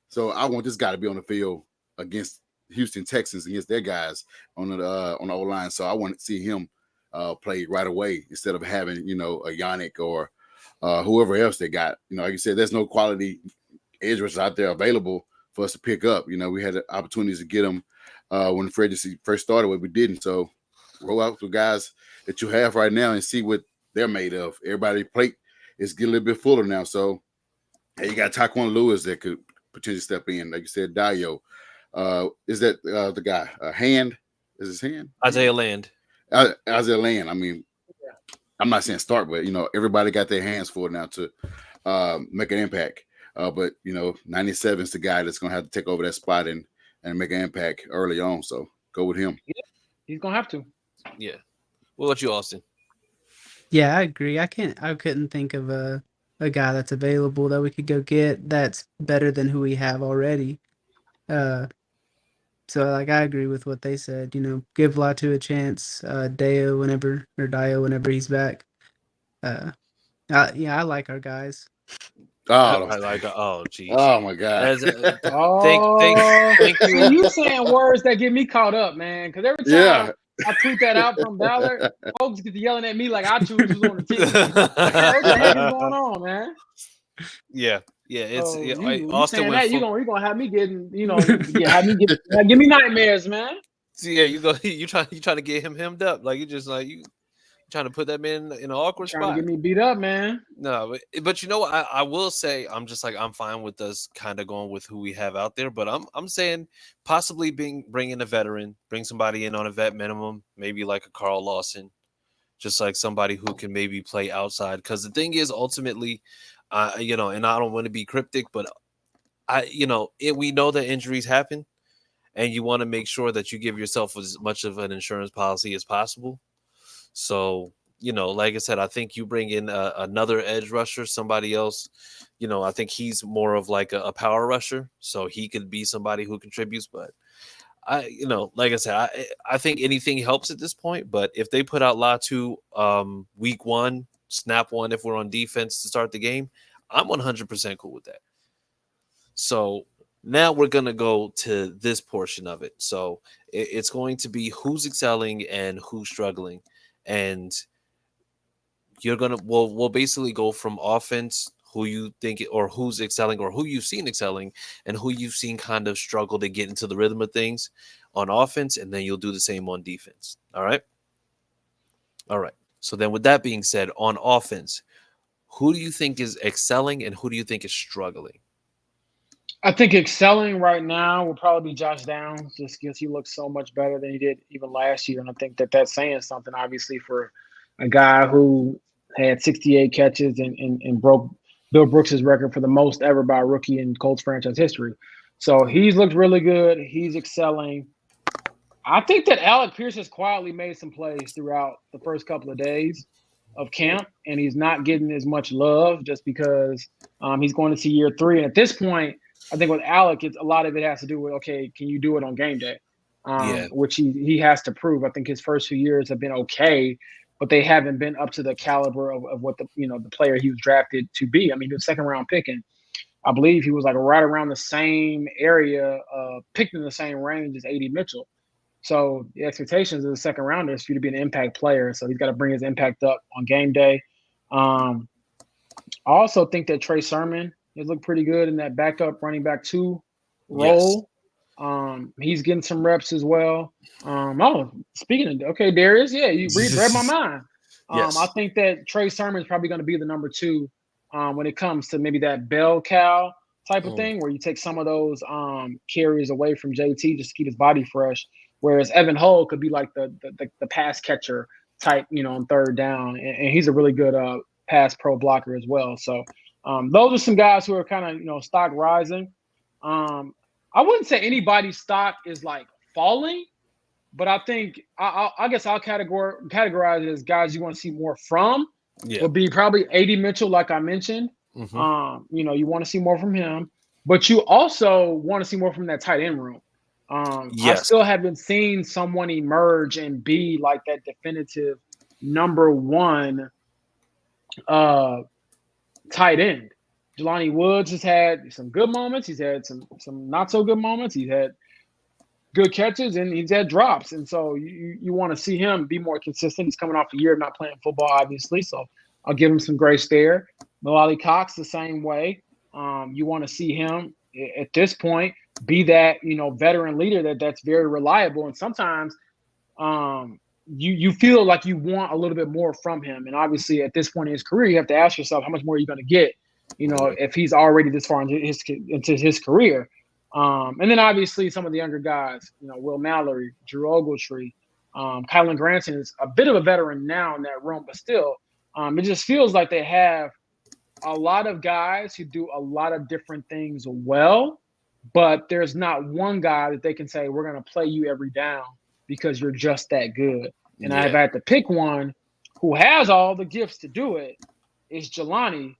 so I want this guy to be on the field against Houston Texans, against their guys on the O-line. So I want to see him play right away instead of having a Yannick or whoever else they got. Like you said, there's no quality edge rushers out there available for us to pick up. We had opportunities to get them when the free agency first started, but we didn't. So roll out the guys that you have right now and see what they're made of. Everybody's plate is getting a little bit fuller now. So hey, you got Taquan Lewis that could potentially step in. Like you said, Dio. Is that the guy? Hand? Is his hand? Isaiah Land. Isaiah Land. I mean, I'm not saying start, but everybody got their hands full now to make an impact. But 97 is the guy that's gonna have to take over that spot and make an impact early on. So go with him. Yeah, he's gonna have to. Yeah. What about you, Austin? Yeah, I agree. I couldn't think of a guy that's available that we could go get that's better than who we have already. So like, I agree with what they said. Give Latu a chance. Dio whenever he's back. Yeah, I like our guys. Oh, I like. Oh, geez. Oh my God. Thank you. You saying words that get me caught up, man. Because every time I tweet that out from Ballard, folks get to yelling at me like I choose who's on the team. What the heck is going on, man? Yeah. It's you Austin saying that you're gonna have me getting, give me nightmares, man. Yeah, you trying to get him hemmed up, like you just like you trying to put that man in an awkward spot. Trying to get me beat up, man. No, but you know what? I will say I'm fine with us kind of going with who we have out there. But I'm saying possibly bringing a veteran, bring somebody in on a vet minimum, maybe like a Carl Lawson, just like somebody who can maybe play outside. Because the thing is, ultimately, and I don't want to be cryptic, but we know that injuries happen, and you want to make sure that you give yourself as much of an insurance policy as possible. So, like I said, I think you bring in another edge rusher, somebody else. I think he's more of like a power rusher, so he could be somebody who contributes. But like I said, I think anything helps at this point. But if they put out Latu week 1, snap 1, if we're on defense to start the game, I'm 100% cool with that. So now we're going to go to this portion of it. So it's going to be who's excelling and who's struggling. And we'll basically go from offense, who you think or who's excelling or who you've seen excelling and who you've seen kind of struggle to get into the rhythm of things on offense. And then you'll do the same on defense. All right. So then with that being said, on offense, who do you think is excelling and who do you think is struggling? I think excelling right now will probably be Josh Downs, just because he looks so much better than he did even last year. And I think that's saying something, obviously, for a guy who had 68 catches and broke Bill Brooks' record for the most ever by a rookie in Colts franchise history. So he's looked really good. He's excelling. I think that Alec Pierce has quietly made some plays throughout the first couple of days of camp, and he's not getting as much love just because he's going into year 3. And at this point, I think with Alec, a lot of it has to do with, okay, can you do it on game day? which he has to prove. I think his first few years have been okay, but they haven't been up to the caliber of what the player he was drafted to be. I mean, he was second round pick, and I believe he was like right around the same area, picked in the same range as A.D. Mitchell. So the expectations of the second rounder is for you to be an impact player. So he's got to bring his impact up on game day. I also think that Trey Sermon has looked pretty good in that backup running back 2 role. Yes. He's getting some reps as well. Speaking of, Darius, you read my mind. Yes. I think that Trey Sermon is probably going to be the number 2 when it comes to maybe that bell cow type of thing, where you take some of those carries away from JT just to keep his body fresh. Whereas Evan Hull could be like the pass catcher type, on third down, and he's a really good pass pro blocker as well. So those are some guys who are kind of stock rising. I wouldn't say anybody's stock is like falling, but I think I guess I'll categorize it as guys you want to see more from. Yeah. Would be probably A.D. Mitchell, like I mentioned. Mm-hmm. You want to see more from him, but you also want to see more from that tight end room. I still haven't seen someone emerge and be like that definitive number 1 tight end. Jelani Woods has had some good moments. He's had some not so good moments. He's had good catches and he's had drops. And so you want to see him be more consistent. He's coming off a year of not playing football, obviously. So I'll give him some grace there. Malali Cox the same way. You want to see him at this point be that veteran leader that's very reliable, and sometimes you feel like you want a little bit more from him. And obviously at this point in his career, you have to ask yourself, how much more are you going to get if he's already this far into his career. And then obviously some of the younger guys, Will Mallory, Drew Ogletree, Kylan Granson is a bit of a veteran now in that room, but still it just feels like they have a lot of guys who do a lot of different things well, but there's not one guy that they can say, we're going to play you every down because you're just that good. And I've had to pick one who has all the gifts to do it. It's Jelani,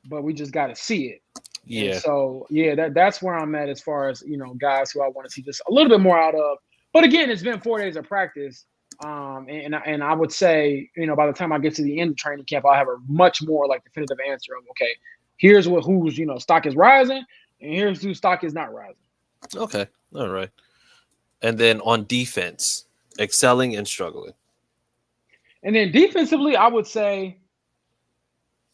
but we just got to see it. Yeah. And so, that's where I'm at as far as, guys who I want to see just a little bit more out of. But again, it's been 4 days of practice. And I would say, by the time I get to the end of training camp, I'll have a much more like definitive answer of, okay, here's who's stock is rising, and here's whose stock is not rising. Okay, all right. And then on defense, excelling and struggling. And then defensively, I would say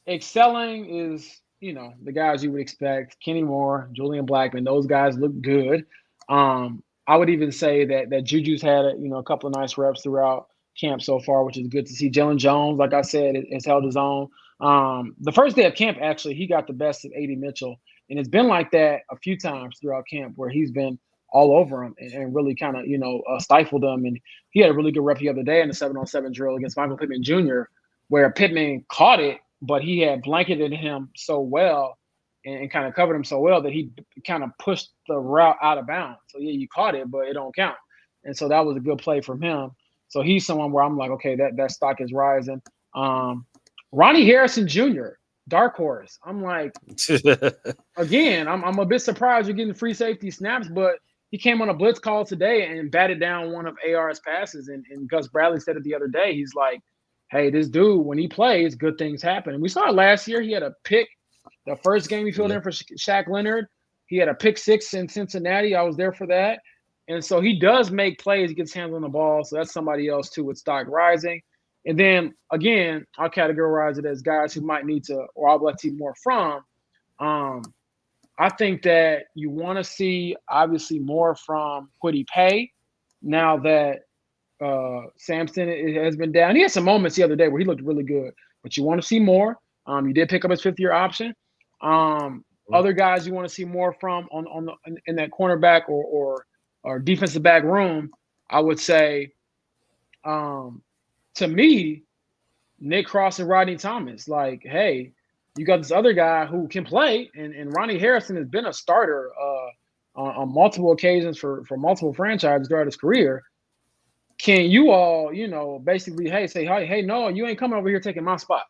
excelling is the guys you would expect: Kenny Moore, Julian Blackman. Those guys look good. I would even say that Juju's had a couple of nice reps throughout camp so far, which is good to see. Jalen Jones, like I said, has held his own. The first day of camp, actually, he got the best of A.D. Mitchell, and it's been like that a few times throughout camp where he's been all over him and really kind of stifled him. And he had a really good rep the other day in the 7-on-7 drill against Michael Pittman Jr., where Pittman caught it, but he had blanketed him so well and kind of covered him so well that he kind of pushed the route out of bounds. So, you caught it, but it don't count. And so that was a good play from him. So he's someone where I'm like, okay, that stock is rising. Ronnie Harrison Jr., dark horse. I'm like, again, I'm a bit surprised you're getting free safety snaps, but he came on a blitz call today and batted down one of AR's passes. And Gus Bradley said it the other day. He's like, hey, this dude, when he plays, good things happen. And we saw it last year. He had a pick. The first game he filled in for Shaq Leonard, he had a pick 6 in Cincinnati. I was there for that. And so he does make plays. He gets hands on the ball. So that's somebody else, too, with stock rising. And then, again, I'll categorize it as guys who might need to, or I'd like to see more from. I think that you want to see, obviously, more from Kwity Paye now that Sampson has been down. He had some moments the other day where he looked really good. But you want to see more. You did pick up his 5th-year option. Other guys you want to see more from in that cornerback or defensive back room, I would say, to me, Nick Cross and Rodney Thomas. Like, hey, you got this other guy who can play, and Ronnie Harrison has been a starter on multiple occasions for multiple franchises throughout his career. Can you all, basically, hey, no, you ain't coming over here taking my spot.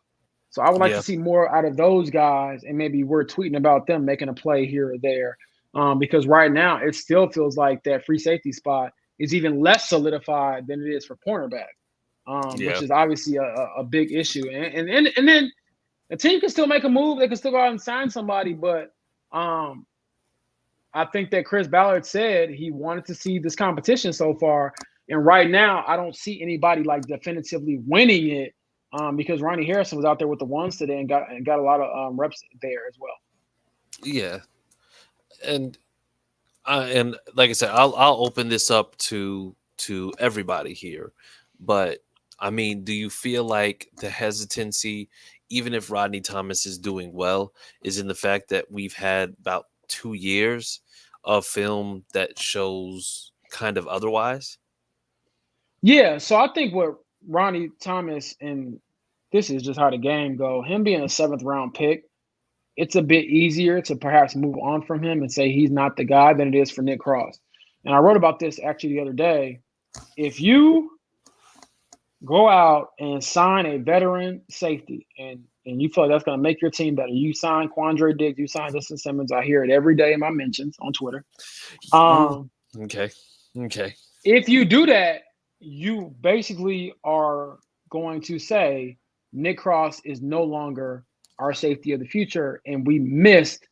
So I would like to see more out of those guys, and maybe we're tweeting about them making a play here or there, because right now it still feels like that free safety spot is even less solidified than it is for cornerback, which is obviously a big issue. And then the team can still make a move. They can still go out and sign somebody, but I think that Chris Ballard said he wanted to see this competition so far. And right now, I don't see anybody like definitively winning it because Ronnie Harrison was out there with the ones today and got a lot of reps there as well. Yeah. And like I said, I'll open this up to everybody here. But I mean, do you feel like the hesitancy, even if Rodney Thomas is doing well, is in the fact that we've had about 2 years of film that shows kind of otherwise? Yeah, so I think what Ronnie Thomas, and this is just how the game go, him being a 7th round pick, it's a bit easier to perhaps move on from him and say he's not the guy than it is for Nick Cross. And I wrote about this actually the other day. If you go out and sign a veteran safety and you feel like that's going to make your team better, you sign Quandre Diggs, you sign Justin Simmons. I hear it every day in my mentions on Twitter. Okay. If you do that, you basically are going to say Nick Cross is no longer our safety of the future, and we missed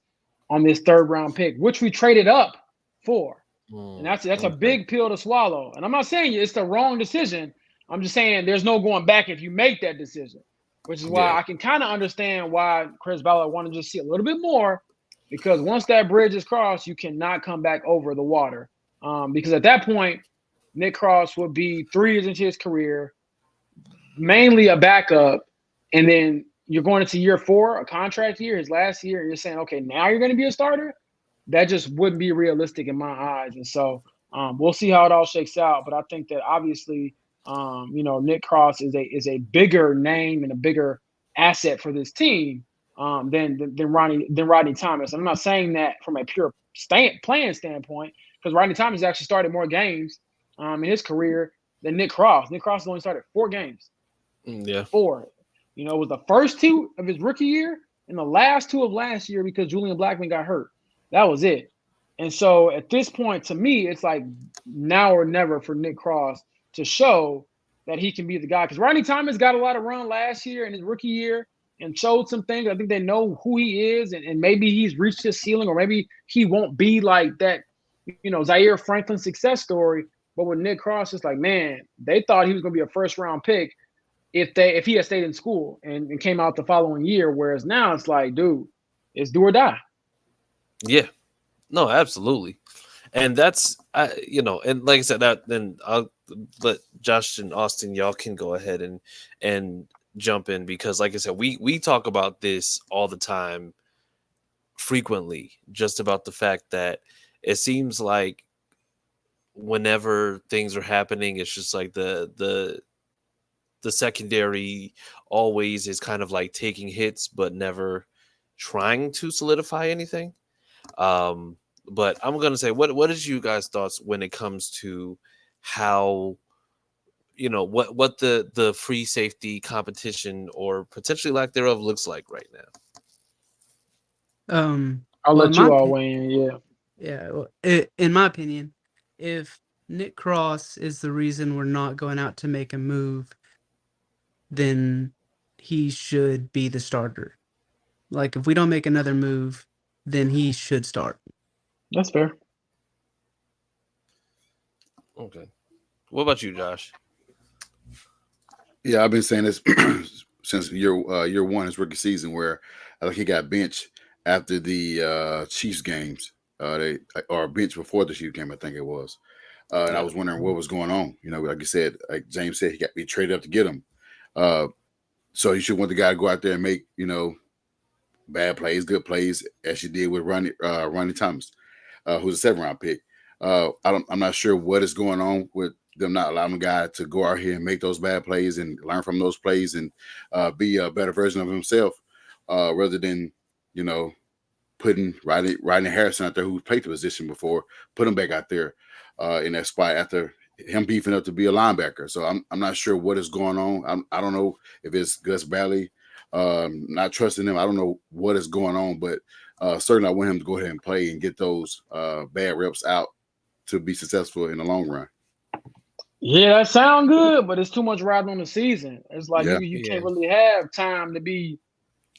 on this 3rd round pick, which we traded up for. And that's a big pill to swallow. And I'm not saying it's the wrong decision. I'm just saying there's no going back if you make that decision, which is why I can kind of understand why Chris Ballard wanted to just see a little bit more, because once that bridge is crossed, you cannot come back over the water. Because at that point, Nick Cross would be 3 years into his career, mainly a backup, and then you're going into year 4, a contract year, his last year, and you're saying, okay, now you're going to be a starter? That just wouldn't be realistic in my eyes. And so we'll see how it all shakes out. But I think that obviously, Nick Cross is a bigger name and a bigger asset for this team than Rodney Thomas. I'm not saying that from a pure playing standpoint, because Rodney Thomas actually started more games in his career than Nick Cross. Nick Cross has only started 4 games. 4. It was the first 2 of his rookie year and the last 2 of last year because Julian Blackmon got hurt. That was it. And so at this point, to me, it's like now or never for Nick Cross to show that he can be the guy. Because Rodney Thomas got a lot of run last year in his rookie year and showed some things. I think they know who he is, and maybe he's reached his ceiling, or maybe he won't be like that, Zaire Franklin success story. But with Nick Cross, it's like, man, they thought he was going to be a 1st round pick if he had stayed in school and came out the following year. Whereas now it's like, dude, it's do or die. Yeah, no, absolutely. And that's, and like I said, then I'll let Josh and Austin, y'all can go ahead and jump in, because like I said, we talk about this all the time, frequently, just about the fact that it seems like whenever things are happening, it's just like the secondary always is kind of like taking hits, but never trying to solidify anything. But I'm gonna say, what is you guys' thoughts when it comes to how, what the free safety competition or potentially lack thereof looks like right now? I'll let you all weigh in. Yeah. Well, in my opinion, if Nick Cross is the reason we're not going out to make a move, then he should be the starter. Like, if we don't make another move, then he should start. That's fair. Okay. What about you, Josh? Yeah, I've been saying this since year 1, his rookie season, where I think he got benched after the Chiefs games. Or benched before the Chiefs game, I think it was. And I was wondering what was going on. Like you said, like James said, he traded up to get him. So you should want the guy to go out there and make, bad plays, good plays, as you did with Ronnie Thomas, who's a 7th round pick. I'm not sure what is going on with them not allowing the guy to go out here and make those bad plays and learn from those plays and be a better version of himself, rather than, putting Rodney Harrison out there, who played the position before, put him back out there in that spot after him beefing up to be a linebacker. So I'm not sure what is going on. I don't know if it's Gus Bradley not trusting him. I don't know what is going on, but certainly I want him to go ahead and play and get those bad reps out to be successful in the long run. Yeah, that sound good, but it's too much riding on the season. It's like Yeah. you Yeah. can't really have time to be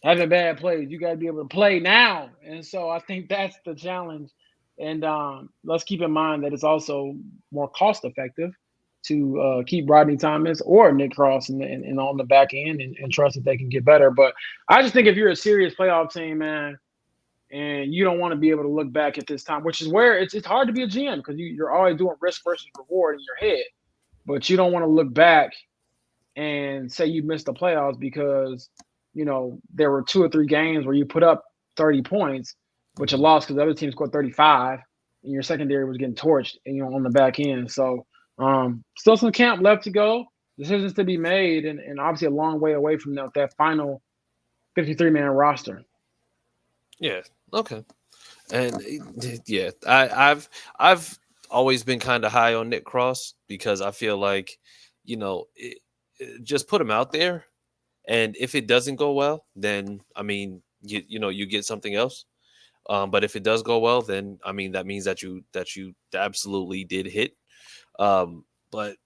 having bad plays. You got to be able to play now, and so I think that's the challenge. And let's keep in mind that it's also more cost effective to keep Rodney Thomas or Nick Cross and on the back end and trust that they can get better. But I just think if you're a serious playoff team, man, and you don't want to be able to look back at this time, which is where it's hard to be a GM because you're always doing risk versus reward in your head, but you don't want to look back and say you missed the playoffs because there were 2 or 3 games where you put up 30 points, but you lost because the other team scored 35, and your secondary was getting torched, and on the back end. So still some camp left to go, decisions to be made, and obviously a long way away from that final 53-man roster. Yeah. Okay. And yeah, I've always been kind of high on Nick Cross because I feel like, just put him out there, and if it doesn't go well, then I mean, you get something else. But if it does go well, then I mean that means that you absolutely did hit. But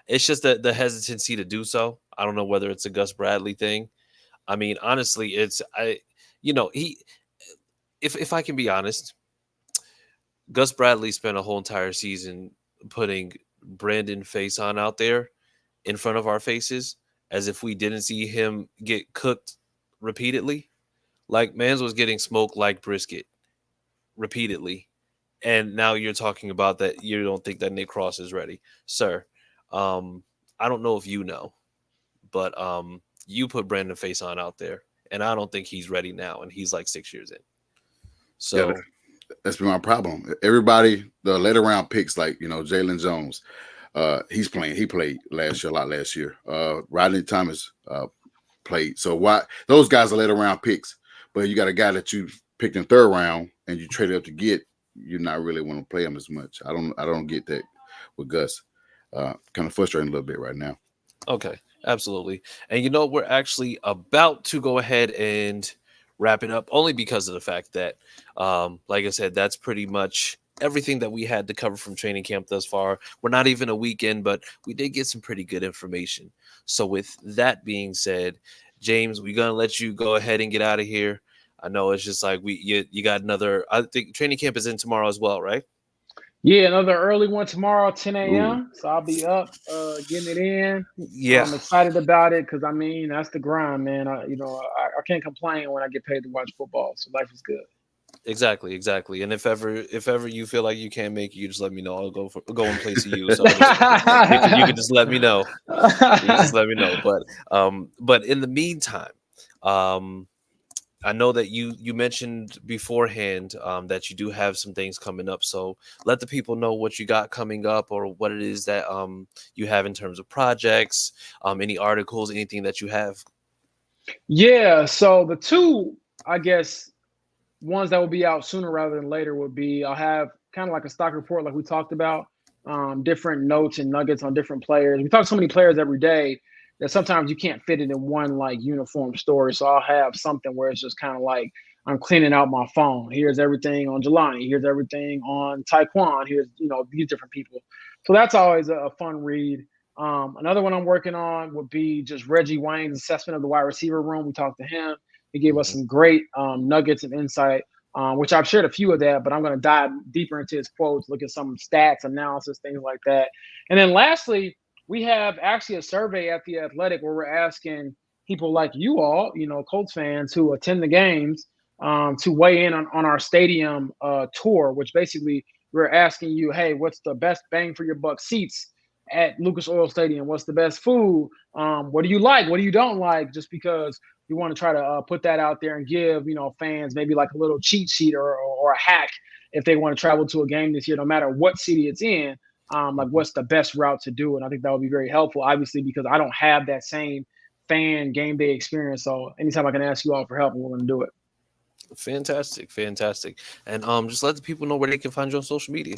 it's just the hesitancy to do so. I don't know whether it's a Gus Bradley thing. I mean, honestly, he. If I can be honest, Gus Bradley spent a whole entire season putting Brandon Faison out there in front of our faces as if we didn't see him get cooked repeatedly. Like Mans was getting smoked like brisket repeatedly. And now you're talking about that you don't think that Nick Cross is ready. Sir, I don't know if you know, but you put Brandon Faison out there, and I don't think he's ready now, and he's like 6 years in. So Yeah, that's been my problem. Everybody, the later round picks, like Jalen Jones, he's playing. He played last year. Rodney Thomas played. So why those guys are later round picks, but you got a guy that you picked in 3rd round and you traded up to get. You're not really want to play him as much. I don't get that with Gus. Kind of frustrating a little bit right now. okay, absolutely. And we're actually about to go ahead and wrap it up only because of the fact that, like I said, that's pretty much everything that we had to cover from training camp thus far. We're not even a weekend, but we did get some pretty good information. So with that being said, James, we're going to let you go ahead and get out of here. I know it's just like you got another, I think training camp is in tomorrow as well, right? Yeah, another early one tomorrow, 10 a.m. Ooh. So I'll be up, getting it in. Yeah. I'm excited about it because that's the grind, man. I can't complain when I get paid to watch football. So life is good. Exactly. And if ever you feel like you can't make it, you just let me know. I'll go and place you. So you can just let me know. You can just let me know. But in the meantime, I know that you mentioned beforehand that you do have some things coming up. So let the people know what you got coming up or what it is that you have in terms of projects, any articles, anything that you have. Yeah. So the two, I guess, ones that will be out sooner rather than later would be I'll have kind of like a stock report like we talked about, different notes and nuggets on different players. We talk to so many players every day that sometimes you can't fit it in one like uniform story. So I'll have something where it's just kind of like I'm cleaning out my phone. Here's everything on Jelani. Here's everything on Taekwon. Here's these different people. So that's always a fun read. Another one I'm working on would be just Reggie Wayne's assessment of the wide receiver room. We talked to him. He gave us some great nuggets and insight, which I've shared a few of that, but I'm going to dive deeper into his quotes, look at some stats, analysis, things like that. And then lastly, we have actually a survey at The Athletic where we're asking people like you all, Colts fans who attend the games, to weigh in on our stadium tour, which basically we're asking you, hey, what's the best bang for your buck seats at Lucas Oil Stadium? What's the best food? What do you like? What do you don't like? Just because we want to try to put that out there and give, fans maybe like a little cheat sheet or a hack if they want to travel to a game this year, no matter what city it's in, like what's the best route to do. And I think that would be very helpful, obviously, because I don't have that same fan game day experience. So anytime I can ask you all for help, we're going to do it. Fantastic. And just let the people know where they can find you on social media.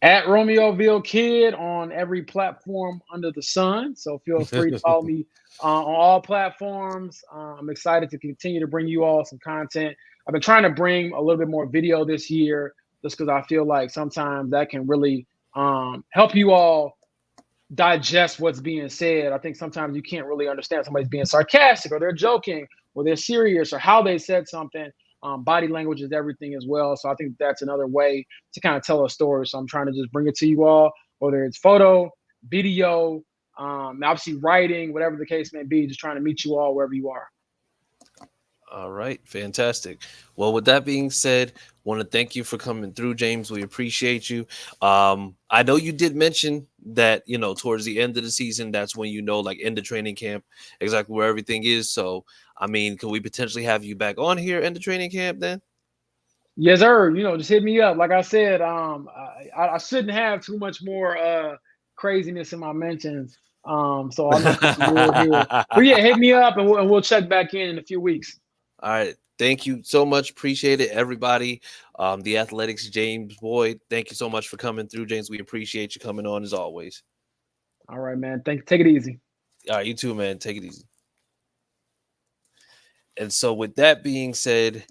At Romeoville Kid on every platform under the sun. So feel free to follow me on all platforms. I'm excited to continue to bring you all some content. I've been trying to bring a little bit more video this year just because I feel like sometimes that can really help you all digest what's being said. I think sometimes you can't really understand somebody's being sarcastic or they're joking or they're serious or how they said something. Body language is everything as well. So I think that's another way to kind of tell a story. So I'm trying to just bring it to you all, whether it's photo, video, obviously writing, whatever the case may be, just trying to meet you all wherever you are. All right, fantastic. Well, with that being said, want to thank you for coming through, James. We appreciate you. I know you did mention that, you know, towards the end of the season, that's when, you know, like end of training camp, exactly where everything is. So, I mean, can we potentially have you back on here in the training camp then? Yes, sir. You know, just hit me up. Like I said, I shouldn't have too much more craziness in my mentions. So I'll knock on some wood here. But yeah, hit me up and we'll check back in a few weeks. All right. Thank you so much. Appreciate it, everybody. The Athletics James Boyd. Thank you so much for coming through, James. We appreciate you coming on as always. All right, man. Take it easy. All right, you too, man. Take it easy. And so, with that being said,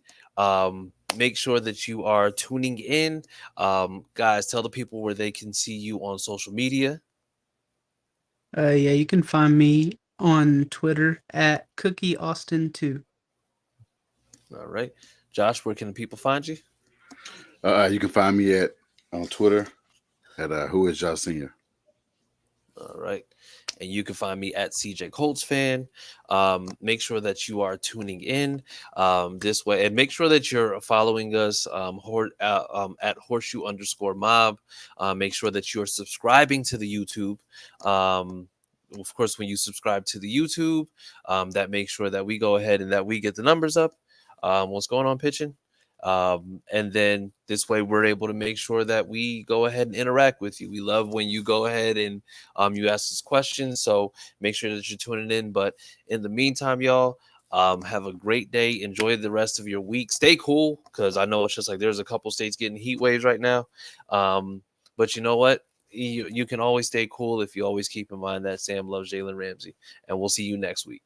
make sure that you are tuning in. Guys, tell the people where they can see you on social media. Yeah, you can find me on Twitter at CookieAustin2. All right. Josh, where can people find you? You can find me on Twitter at Who Is Josh Senior. All right. And you can find me at CJ Colts fan. Make sure that you are tuning in this way, and make sure that you're following us at HorseShoe _Mob. Make sure that you're subscribing to the YouTube. Of course, when you subscribe to the YouTube, that makes sure that we go ahead and that we get the numbers up. What's going on, pitching? And then this way we're able to make sure that we go ahead and interact with you. We love when you go ahead and you ask us questions. So make sure that you're tuning in. But in the meantime, y'all, have a great day. Enjoy the rest of your week. Stay cool, because I know it's just like there's a couple states getting heat waves right now. But you know what? You can always stay cool if you always keep in mind that Sam loves Jalen Ramsey. And we'll see you next week.